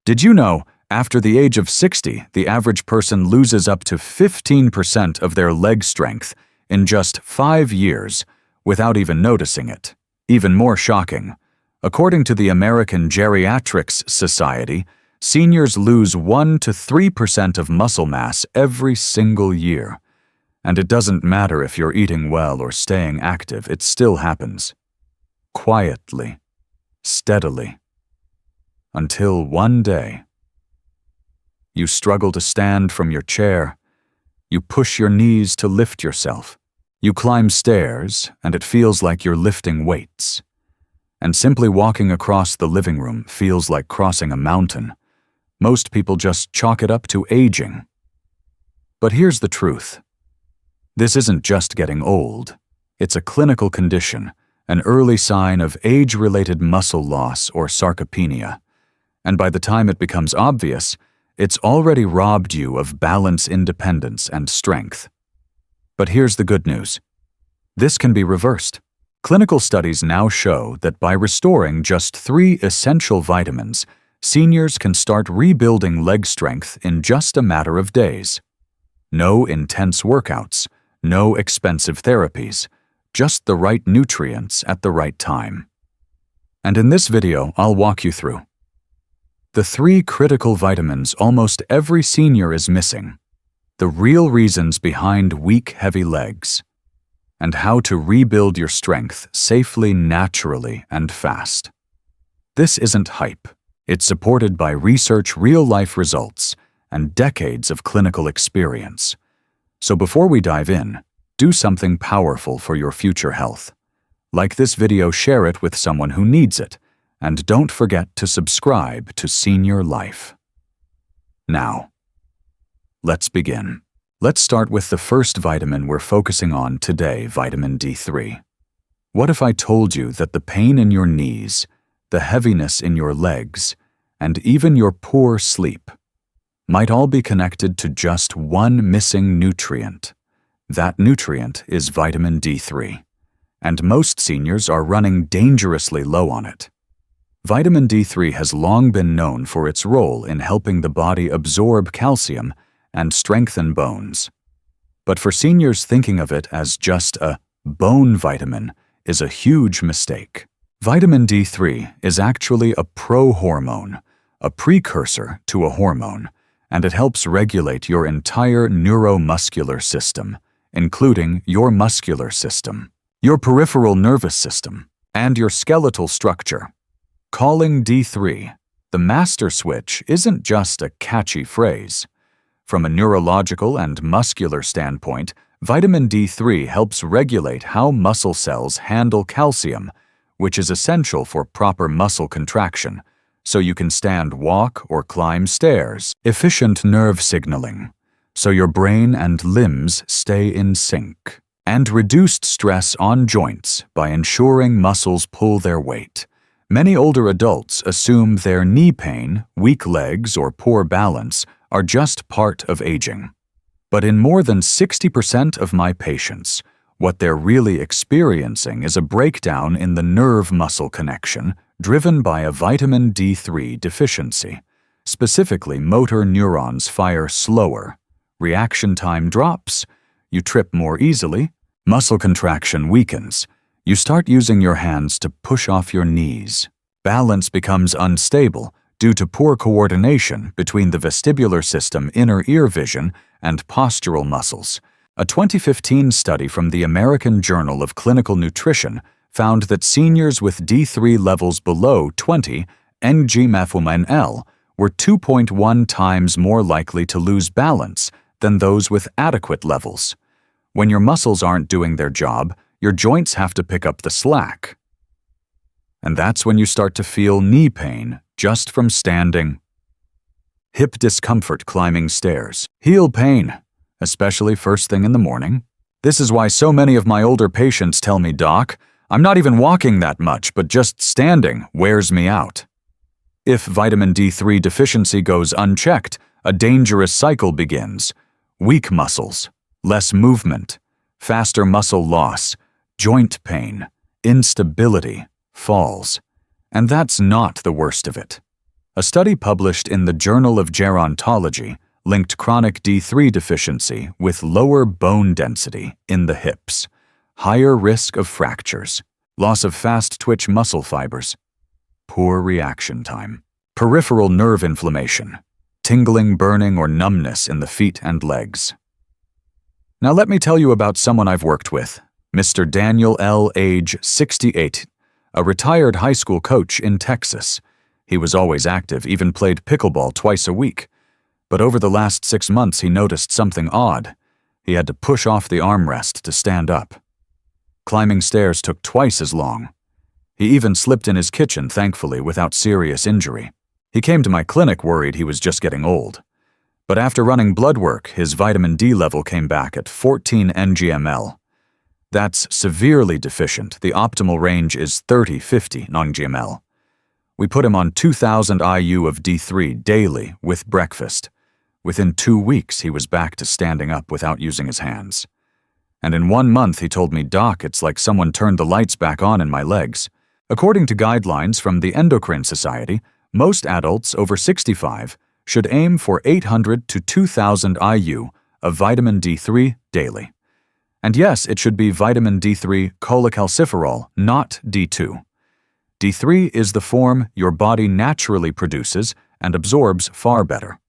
Did you know, after the age of 60, the average person loses up to 15% of their leg strength in just 5 years without even noticing it? Even more shocking, according to the American Geriatrics Society, seniors lose 1 to 3% of muscle mass every single year. And it doesn't matter if you're eating well or staying active, it still happens. Quietly, steadily, until one day, you struggle to stand from your chair, you push your knees to lift yourself, you climb stairs, and it feels like you're lifting weights. And simply walking across the living room feels like crossing a mountain. Most people just chalk it up to aging. But here's the truth. This isn't just getting old. It's a clinical condition, an early sign of age-related muscle loss or sarcopenia. And by the time it becomes obvious, it's already robbed you of balance, independence, and strength. But here's the good news. This can be reversed. Clinical studies now show that by restoring just 3 essential vitamins, seniors can start rebuilding leg strength in just a matter of days. No intense workouts, no expensive therapies, just the right nutrients at the right time. And in this video, I'll walk you through the 3 critical vitamins almost every senior is missing, the real reasons behind weak, heavy legs, and how to rebuild your strength safely, naturally, and fast. This isn't hype. It's supported by research, real-life results, and decades of clinical experience. So before we dive in, do something powerful for your future health. Like this video, share it with someone who needs it, and don't forget to subscribe to Senior Life. Now, let's begin. Let's start with the first vitamin we're focusing on today, vitamin D3. What if I told you that the pain in your knees, the heaviness in your legs, and even your poor sleep might all be connected to just one missing nutrient? That nutrient is vitamin D3, and most seniors are running dangerously low on it. Vitamin D3 has long been known for its role in helping the body absorb calcium and strengthen bones. But for seniors, thinking of it as just a bone vitamin is a huge mistake. Vitamin D3 is actually a prohormone, a precursor to a hormone, and it helps regulate your entire neuromuscular system, including your muscular system, your peripheral nervous system, and your skeletal structure. Calling D3 the master switch isn't just a catchy phrase. From a neurological and muscular standpoint, vitamin D3 helps regulate how muscle cells handle calcium, which is essential for proper muscle contraction, so you can stand, walk, or climb stairs. Efficient nerve signaling, so your brain and limbs stay in sync. And reduced stress on joints by ensuring muscles pull their weight. Many older adults assume their knee pain, weak legs, or poor balance are just part of aging. But in more than 60% of my patients, what they're really experiencing is a breakdown in the nerve-muscle connection driven by a vitamin D3 deficiency. Specifically, motor neurons fire slower, reaction time drops, you trip more easily, muscle contraction weakens, you start using your hands to push off your knees. Balance becomes unstable due to poor coordination between the vestibular system, inner ear vision, and postural muscles. A 2015 study from the American Journal of Clinical Nutrition found that seniors with D3 levels below 20 ng/mL were 2.1 times more likely to lose balance than those with adequate levels. When your muscles aren't doing their job, your joints have to pick up the slack. And that's when you start to feel knee pain just from standing, hip discomfort climbing stairs, heel pain, especially first thing in the morning. This is why so many of my older patients tell me, "Doc, I'm not even walking that much, but just standing wears me out." If vitamin D3 deficiency goes unchecked, a dangerous cycle begins. Weak muscles, less movement, faster muscle loss, joint pain, instability, falls. And that's not the worst of it. A study published in the Journal of Gerontology linked chronic D3 deficiency with lower bone density in the hips, higher risk of fractures, loss of fast-twitch muscle fibers, poor reaction time, peripheral nerve inflammation, tingling, burning, or numbness in the feet and legs. Now let me tell you about someone I've worked with, Mr. Daniel L., age 68, a retired high school coach in Texas. He was always active, even played pickleball twice a week. But over the last 6 months, he noticed something odd. He had to push off the armrest to stand up. Climbing stairs took twice as long. He even slipped in his kitchen, thankfully, without serious injury. He came to my clinic worried he was just getting old. But after running blood work, his vitamin D level came back at 14 ng/ml. That's severely deficient. The optimal range is 30-50 ng/ml. We put him on 2,000 IU of D3 daily with breakfast. Within 2 weeks, he was back to standing up without using his hands. And in 1 month, he told me, "Doc, it's like someone turned the lights back on in my legs." According to guidelines from the Endocrine Society, most adults over 65 should aim for 800 to 2,000 IU of vitamin D3 daily. And yes, it should be vitamin D3 cholecalciferol, not D2. D3 is the form your body naturally produces and absorbs far better.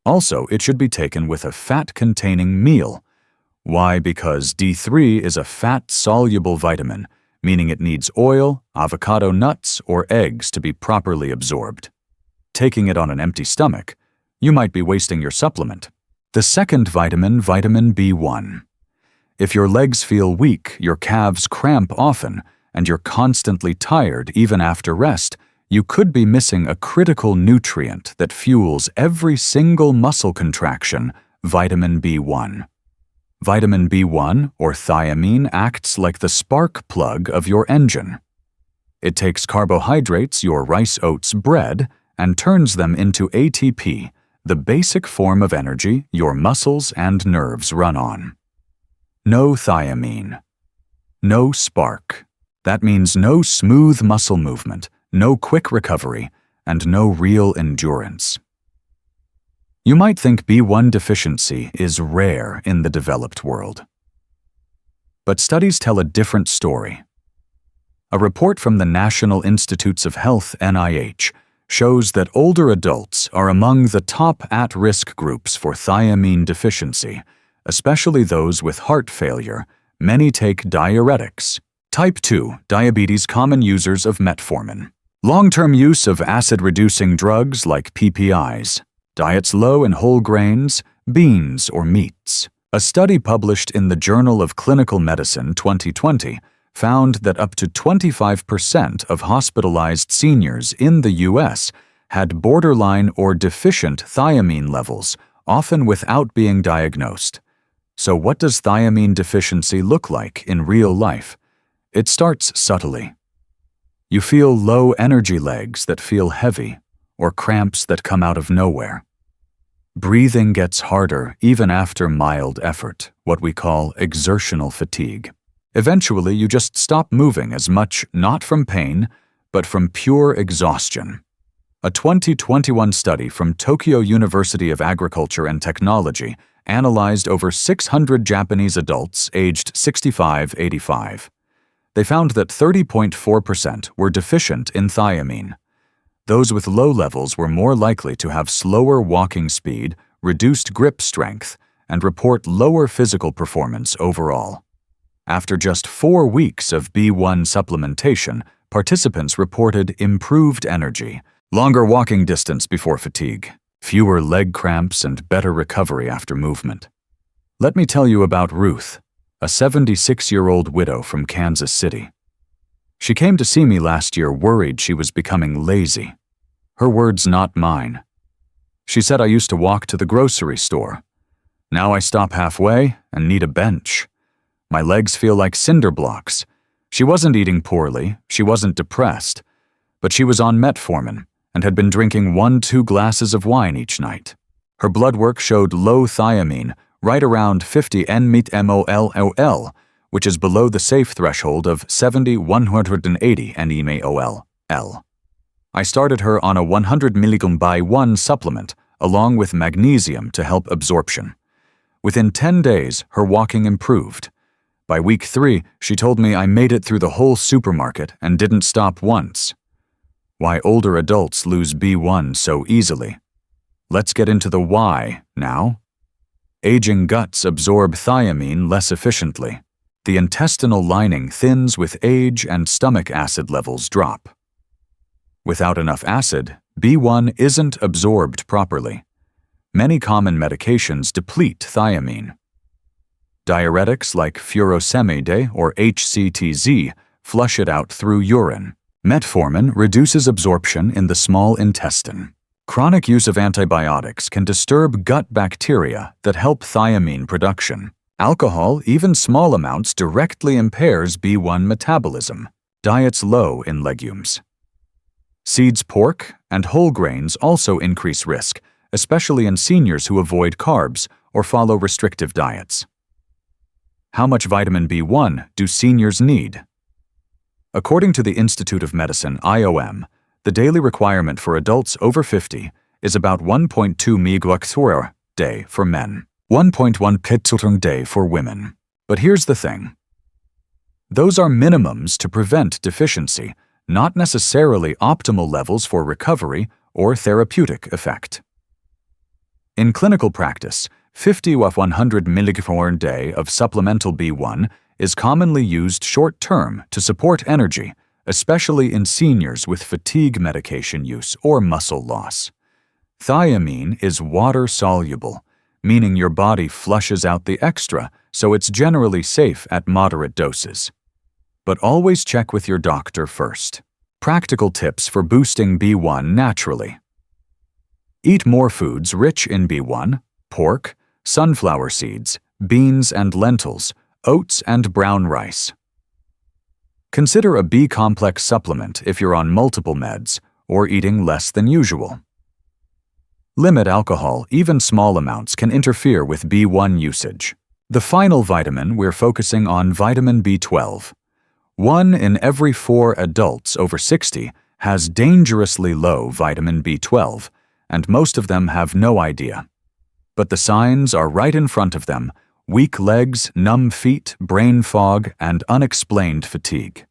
Also, it should be taken with a fat-containing meal. Why? Because D3 is a fat-soluble vitamin, meaning it needs oil, avocado nuts, or eggs to be properly absorbed. Taking it on an empty stomach, you might be wasting your supplement. The second vitamin, vitamin B1. If your legs feel weak, your calves cramp often, and you're constantly tired even after rest, you could be missing a critical nutrient that fuels every single muscle contraction, vitamin B1. Vitamin B1, or thiamine, acts like the spark plug of your engine. It takes carbohydrates, your rice oats bread, and turns them into ATP, the basic form of energy your muscles and nerves run on. No thiamine. No spark. That means no smooth muscle movement, no quick recovery, and no real endurance. You might think B1 deficiency is rare in the developed world. But studies tell a different story. A report from the National Institutes of Health, NIH, shows that older adults are among the top at-risk groups for thiamine deficiency, especially those with heart failure. Many take diuretics. Type 2 diabetes, common users of metformin. Long-term use of acid-reducing drugs like PPIs. Diets low in whole grains, beans, or meats. A study published in the Journal of Clinical Medicine 2020 found that up to 25% of hospitalized seniors in the U.S. had borderline or deficient thiamine levels, often without being diagnosed. So what does thiamine deficiency look like in real life? It starts subtly. You feel low energy legs that feel heavy, or cramps that come out of nowhere. Breathing gets harder even after mild effort, what we call exertional fatigue. Eventually, you just stop moving as much, not from pain, but from pure exhaustion. A 2021 study from Tokyo University of Agriculture and Technology analyzed over 600 Japanese adults aged 65-85. They found that 30.4% were deficient in thiamine. Those with low levels were more likely to have slower walking speed, reduced grip strength, and report lower physical performance overall. After just 4 weeks of B1 supplementation, participants reported improved energy, longer walking distance before fatigue, fewer leg cramps, and better recovery after movement. Let me tell you about Ruth, a 76-year-old widow from Kansas City. She came to see me last year worried she was becoming lazy. Her words, not mine. She said, "I used to walk to the grocery store. Now I stop halfway and need a bench. My legs feel like cinder blocks." She wasn't eating poorly, she wasn't depressed, but she was on metformin and had been drinking 1-2 glasses of wine each night. Her blood work showed low thiamine, right around 50 nmol/mol, which is below the safe threshold of 70-180 nmol/mol. I started her on a 100 mg by 1 supplement, along with magnesium to help absorption. Within 10 days, her walking improved. By week 3, she told me I made it through the whole supermarket and didn't stop once. Why older adults lose B1 so easily. Let's get into the why now. Aging guts absorb thiamine less efficiently. The intestinal lining thins with age and stomach acid levels drop. Without enough acid, B1 isn't absorbed properly. Many common medications deplete thiamine. Diuretics like furosemide or HCTZ flush it out through urine. Metformin reduces absorption in the small intestine. Chronic use of antibiotics can disturb gut bacteria that help thiamine production. Alcohol, even small amounts, directly impairs B1 metabolism. Diets low in legumes. Seeds, pork, and whole grains also increase risk, especially in seniors who avoid carbs or follow restrictive diets. How much vitamin B1 do seniors need? According to the Institute of Medicine, IOM, the daily requirement for adults over 50 is about 1.2 mg/day day for men, 1.1 kg/day for women. But here's the thing. Those are minimums to prevent deficiency, not necessarily optimal levels for recovery or therapeutic effect. In clinical practice, 50 to 100 mg/day of supplemental B1 is commonly used short-term to support energy, especially in seniors with fatigue medication use or muscle loss. Thiamine is water-soluble, meaning your body flushes out the extra, so it's generally safe at moderate doses. But always check with your doctor first. Practical tips for boosting B1 naturally. Eat more foods rich in B1, pork, sunflower seeds, beans and lentils, oats and brown rice. Consider a B-complex supplement if you're on multiple meds or eating less than usual. Limit alcohol, even small amounts can interfere with B1 usage. The final vitamin we're focusing on vitamin B12. 1 in every 4 adults over 60 has dangerously low vitamin B12, and most of them have no idea. But the signs are right in front of them: weak legs, numb feet, brain fog, and unexplained fatigue.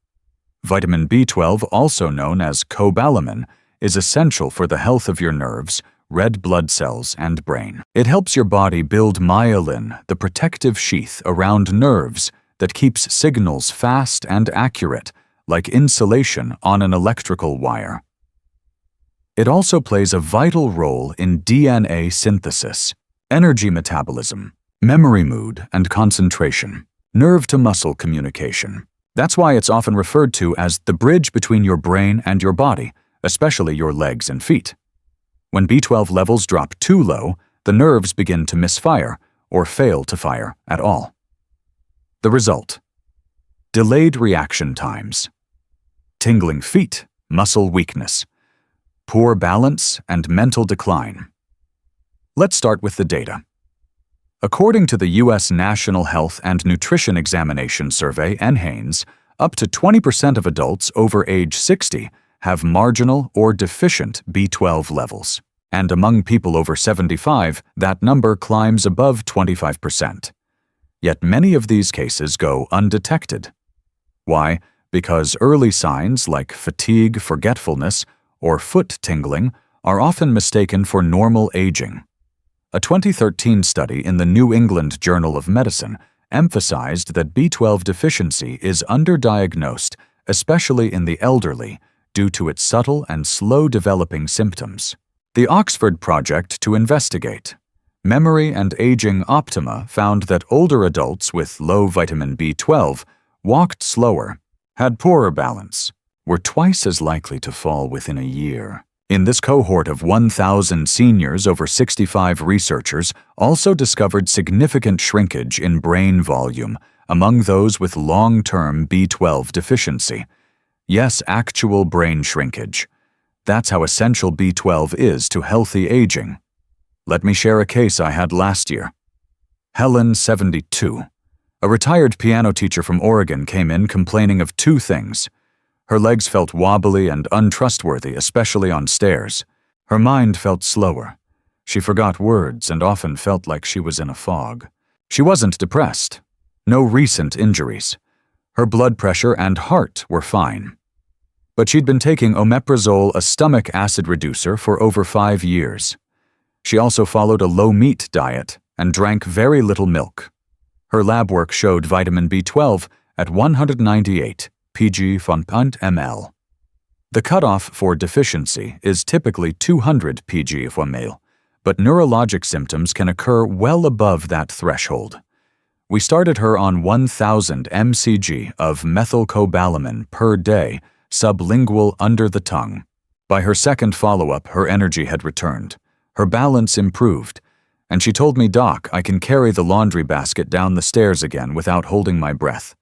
Vitamin B12, also known as cobalamin, is essential for the health of your nerves, red blood cells, and brain. It helps your body build myelin, the protective sheath around nerves that keeps signals fast and accurate, like insulation on an electrical wire. It also plays a vital role in DNA synthesis, energy metabolism, memory, mood, and concentration, nerve-to-muscle communication. That's why it's often referred to as the bridge between your brain and your body, especially your legs and feet. When B12 levels drop too low, the nerves begin to misfire or fail to fire at all. The result: delayed reaction times, tingling feet, muscle weakness, poor balance, and mental decline. Let's start with the data. According to the U.S. National Health and Nutrition Examination Survey, NHANES, up to 20% of adults over age 60 have marginal or deficient B12 levels, and among people over 75, that number climbs above 25%. Yet many of these cases go undetected. Why? Because early signs like fatigue, forgetfulness, or foot tingling are often mistaken for normal aging. A 2013 study in the New England Journal of Medicine emphasized that B12 deficiency is underdiagnosed, especially in the elderly, due to its subtle and slow-developing symptoms. The Oxford Project to investigate Memory and Aging Optima found that older adults with low vitamin B12 walked slower, had poorer balance, were twice as likely to fall within a year. In this cohort of 1,000 seniors over 65, researchers also discovered significant shrinkage in brain volume among those with long-term B12 deficiency. Yes, actual brain shrinkage. That's how essential B12 is to healthy aging. Let me share a case I had last year. Helen, 72. A retired piano teacher from Oregon came in complaining of 2 things: Her legs felt wobbly and untrustworthy, especially on stairs. Her mind felt slower. She forgot words and often felt like she was in a fog. She wasn't depressed. No recent injuries. Her blood pressure and heart were fine. But she'd been taking omeprazole, a stomach acid reducer, for over 5 years. She also followed a low-meat diet and drank very little milk. Her lab work showed vitamin B12 at 198 pg/ml. The cutoff for deficiency is typically 200 pg/ml, but neurologic symptoms can occur well above that threshold. We started her on 1,000 mcg of methylcobalamin per day, sublingual under the tongue. By her second follow-up, her energy had returned. Her balance improved, and she told me, "Doc, I can carry the laundry basket down the stairs again without holding my breath."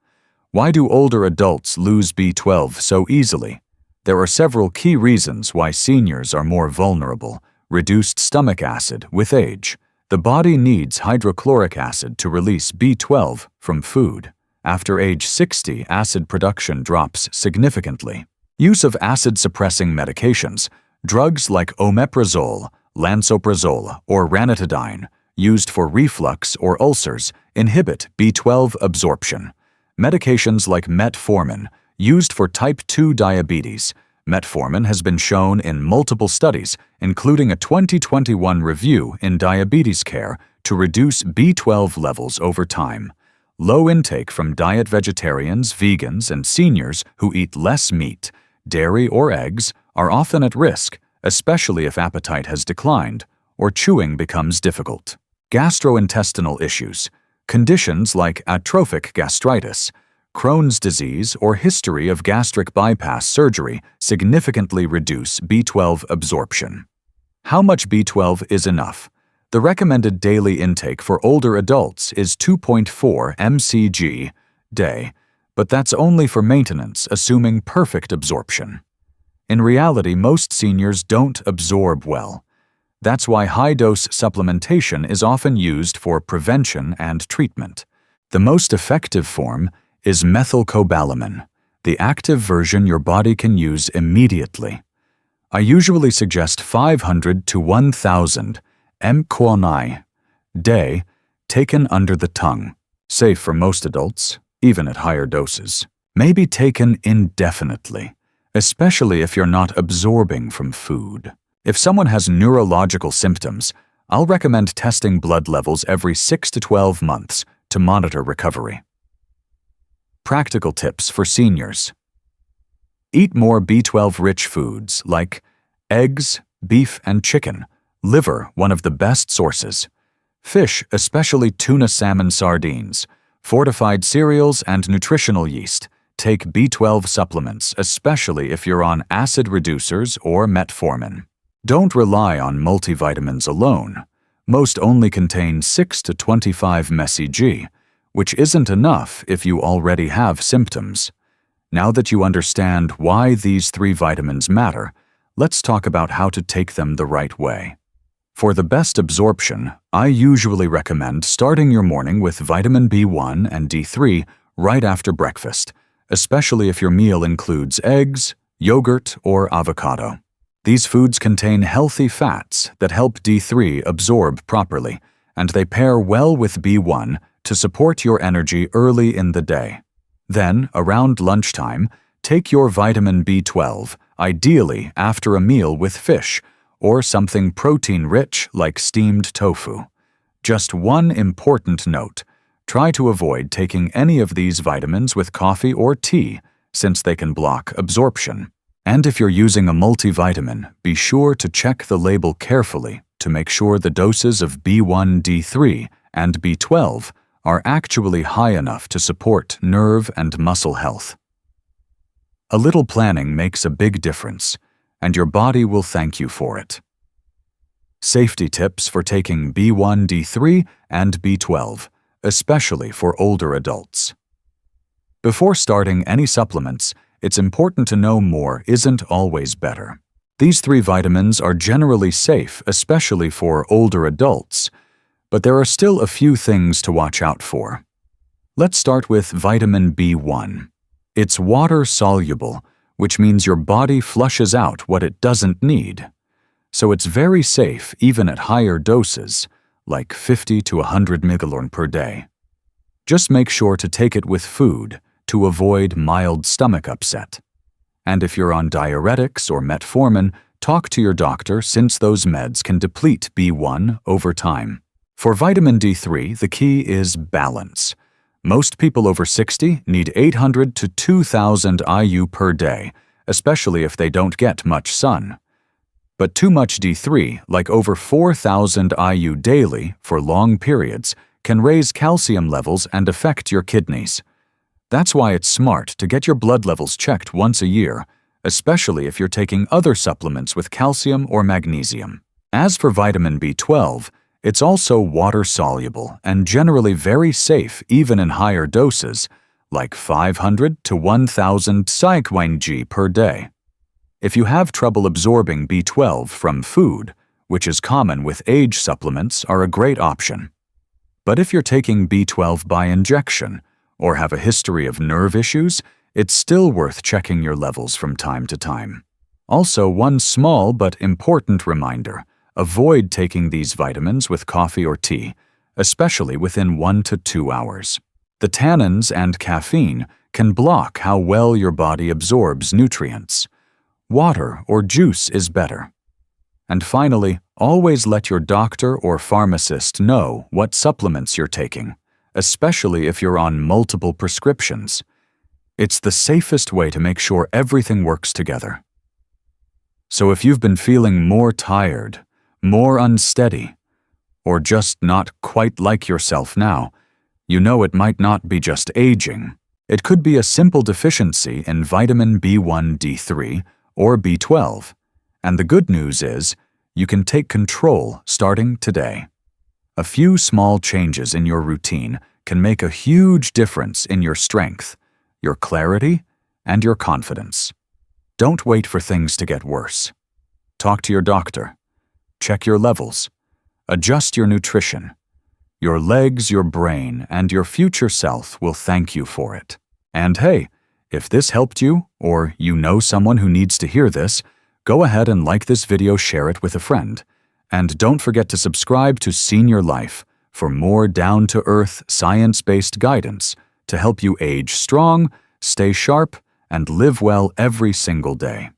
Why do older adults lose B12 so easily? There are several key reasons why seniors are more vulnerable. Reduced stomach acid with age. The body needs hydrochloric acid to release B12 from food. After age 60, acid production drops significantly. Use of acid-suppressing medications, drugs like omeprazole, lansoprazole, or ranitidine, used for reflux or ulcers, inhibit B12 absorption. Medications like metformin, used for type 2 diabetes. Metformin has been shown in multiple studies, including a 2021 review in Diabetes Care, to reduce B12 levels over time. Low intake from diet vegetarians, vegans, and seniors who eat less meat, dairy, or eggs are often at risk, especially if appetite has declined or chewing becomes difficult. Gastrointestinal issues. Conditions like atrophic gastritis, Crohn's disease, or history of gastric bypass surgery significantly reduce B12 absorption. How much B12 is enough? The recommended daily intake for older adults is 2.4 mcg day, but that's only for maintenance, assuming perfect absorption. In reality, most seniors don't absorb well. That's why high-dose supplementation is often used for prevention and treatment. The most effective form is methylcobalamin, the active version your body can use immediately. I usually suggest 500 to 1,000 mcg day, taken under the tongue, safe for most adults, even at higher doses. May be taken indefinitely, especially if you're not absorbing from food. If someone has neurological symptoms, I'll recommend testing blood levels every 6 to 12 months to monitor recovery. Practical tips for seniors. Eat more B12-rich foods like eggs, beef, and chicken. Liver, one of the best sources. Fish, especially tuna, salmon, sardines. Fortified cereals and nutritional yeast. Take B12 supplements, especially if you're on acid reducers or metformin. Don't rely on multivitamins alone. Most only contain 6 to 25 mcg, which isn't enough if you already have symptoms. Now that you understand why these 3 vitamins matter, let's talk about how to take them the right way. For the best absorption, I usually recommend starting your morning with vitamin B1 and D3 right after breakfast, especially if your meal includes eggs, yogurt, or avocado. These foods contain healthy fats that help D3 absorb properly, and they pair well with B1 to support your energy early in the day. Then, around lunchtime, take your vitamin B12, ideally after a meal with fish, or something protein-rich like steamed tofu. Just one important note: try to avoid taking any of these vitamins with coffee or tea, since they can block absorption. And if you're using a multivitamin, be sure to check the label carefully to make sure the doses of B1, D3, and B12 are actually high enough to support nerve and muscle health. A little planning makes a big difference, and your body will thank you for it. Safety tips for taking B1, D3, and B12, especially for older adults. Before starting any supplements, it's important to know more isn't always better. These 3 vitamins are generally safe, especially for older adults, but there are still a few things to watch out for. Let's start with vitamin B1. It's water-soluble, which means your body flushes out what it doesn't need. So it's very safe even at higher doses, like 50 to 100 mg per day. Just make sure to take it with food to avoid mild stomach upset. And if you're on diuretics or metformin, talk to your doctor since those meds can deplete B1 over time. For vitamin D3, the key is balance. Most people over 60 need 800 to 2,000 IU per day, especially if they don't get much sun. But too much D3, like over 4,000 IU daily for long periods, can raise calcium levels and affect your kidneys. That's why it's smart to get your blood levels checked once a year, especially if you're taking other supplements with calcium or magnesium. As for vitamin B12, it's also water-soluble and generally very safe even in higher doses, like 500 to 1,000 psy per day. If you have trouble absorbing B12 from food, which is common with age supplements, are a great option. But if you're taking B12 by injection or have a history of nerve issues, it's still worth checking your levels from time to time. Also, one small but important reminder: avoid taking these vitamins with coffee or tea, especially within 1 to 2 hours. The tannins and caffeine can block how well your body absorbs nutrients. Water or juice is better. And finally, always let your doctor or pharmacist know what supplements you're taking, especially if you're on multiple prescriptions. It's the safest way to make sure everything works together. So if you've been feeling more tired, more unsteady, or just not quite like yourself now, you know it might not be just aging. It could be a simple deficiency in vitamin B1, D3, or B12. And the good news is, you can take control starting today. A few small changes in your routine can make a huge difference in your strength, your clarity, and your confidence. Don't wait for things to get worse. Talk to your doctor. Check your levels. Adjust your nutrition. Your legs, your brain, and your future self will thank you for it. And hey, if this helped you, or you know someone who needs to hear this, go ahead and like this video, share it with a friend. And don't forget to subscribe to Senior Life for more down-to-earth, science-based guidance to help you age strong, stay sharp, and live well every single day.